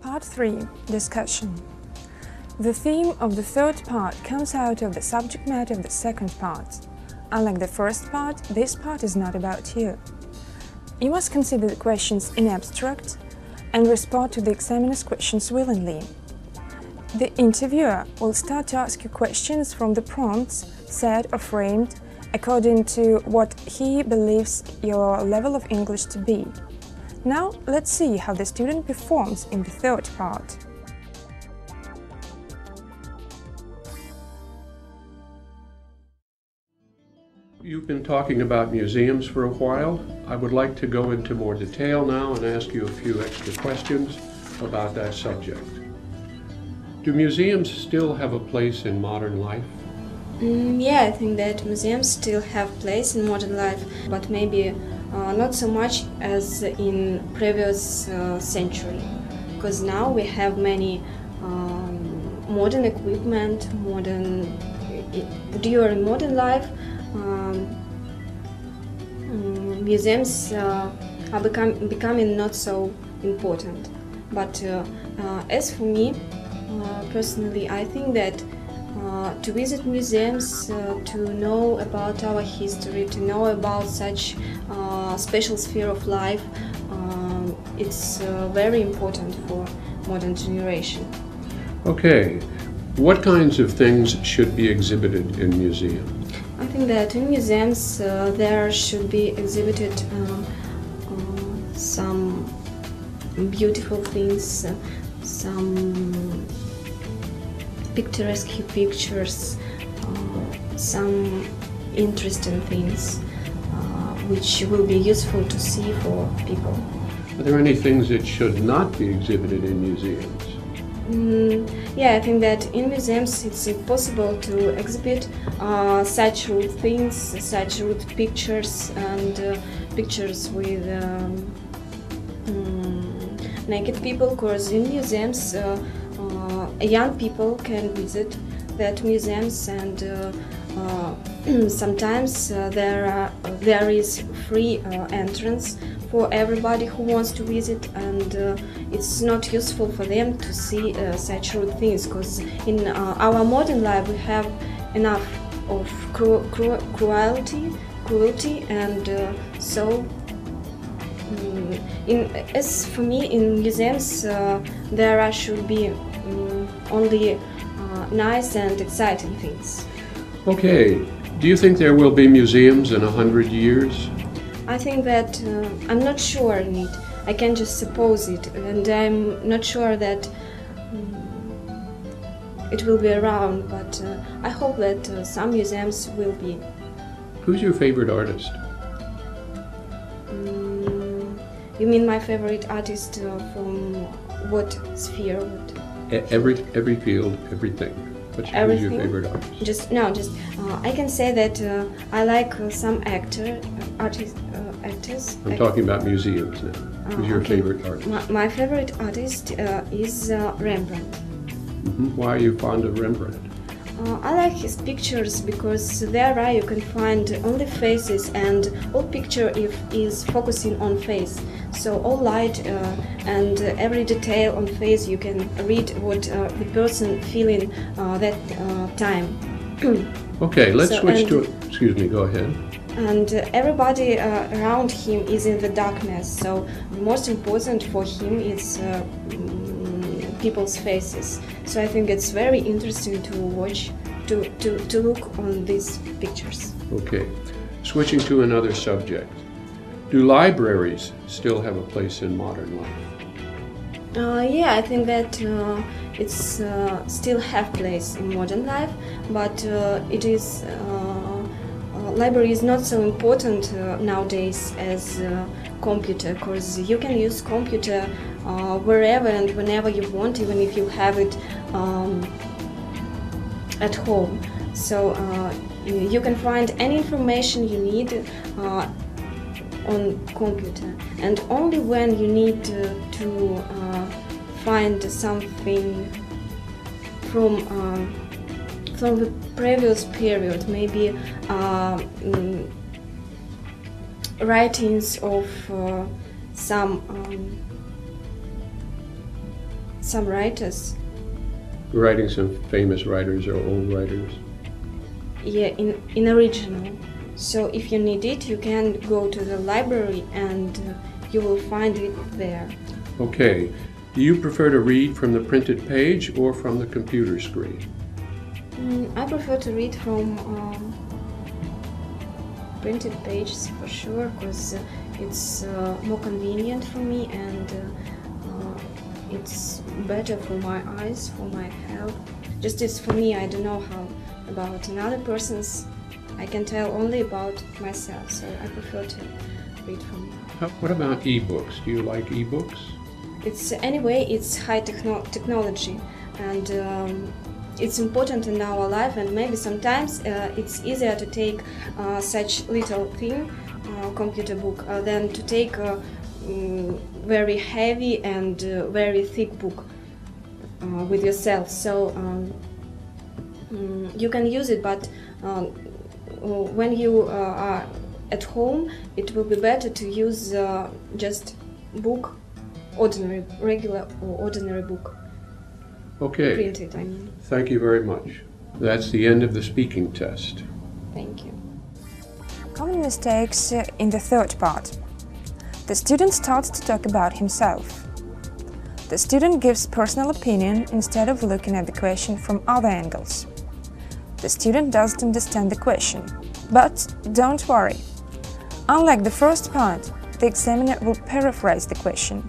Part 3. Discussion. The theme of the third part comes out of the subject matter of the second part. Unlike the first part, this part is not about you. You must consider the questions in abstract and respond to the examiner's questions willingly. The interviewer will start to ask you questions from the prompts set or framed according to what he believes your level of English to be. Now, let's see how the student performs in the third part. You've been talking about museums for a while. I would like to go into more detail now and ask you a few extra questions about that subject. Do museums still have a place in modern life? Yeah, I think that museums still have place in modern life, but maybe not so much as in previous century, because now we have many modern equipment, during modern life. Museums are becoming not so important. But as for me, personally, I think that to visit museums, to know about our history, to know about such special sphere of life, it's very important for modern generation. Okay, what kinds of things should be exhibited in museums? I think that in museums there should be exhibited some beautiful things, some picturesque pictures, some interesting things which will be useful to see for people. Are there any things that should not be exhibited in museums? Yeah, I think that in museums it's impossible to exhibit such rude things, such rude pictures and pictures with naked people, because in museums young people can visit that museums, and sometimes there is free entrance for everybody who wants to visit, and it's not useful for them to see such rude things, because in our modern life we have enough of cruelty, and so as for me, in museums there should be only nice and exciting things. Okay, do you think there will be museums in 100 years? I think that I'm not sure in it. I can just suppose it, and I'm not sure that it will be around, but I hope that some museums will be. Who's your favorite artist? You mean my favorite artist from what sphere? Every field, everything. Who's your favorite artist? I can say that I like some actors. I'm talking about museums now. Who's your favorite artist? My favorite artist is Rembrandt. Why are you fond of Rembrandt? I like his pictures because there you can find only faces, and all picture is focusing on face. So all light and every detail on face, you can read what the person feeling that time. Okay, let's switch to. Excuse me. Go ahead. And everybody around him is in the darkness. So the most important for him is people's faces. So I think it's very interesting to watch, to look on these pictures. Okay, switching to another subject. Do libraries still have a place in modern life? Yeah, I think that it's still have place in modern life, but it is library is not so important nowadays as computer, because you can use computer wherever and whenever you want, even if you have it at home. So you can find any information you need on computer, and only when you need to find something from the previous period, maybe writings of some some writers. Writing some famous writers or old writers? Yeah, in original. So if you need it, you can go to the library and you will find it there. Okay. Do you prefer to read from the printed page or from the computer screen? I prefer to read from printed pages for sure, because it's more convenient for me, and it's better for my eyes, for my health. Just as for me, I don't know how about another person's. I can tell only about myself, so I prefer to read from. What about e-books? Do you like e-books? It's high technology, and it's important in our life, and maybe sometimes it's easier to take such little thing, computer book, than to take a very heavy and very thick book with yourself. So you can use it, but when you are at home, it will be better to use just book, regular or ordinary book. Okay. Printed, I mean. Thank you very much. That's the end of the speaking test. Thank you. Common mistakes in the third part. The student starts to talk about himself. The student gives personal opinion instead of looking at the question from other angles. The student doesn't understand the question. But don't worry. Unlike the first part, the examiner will paraphrase the question.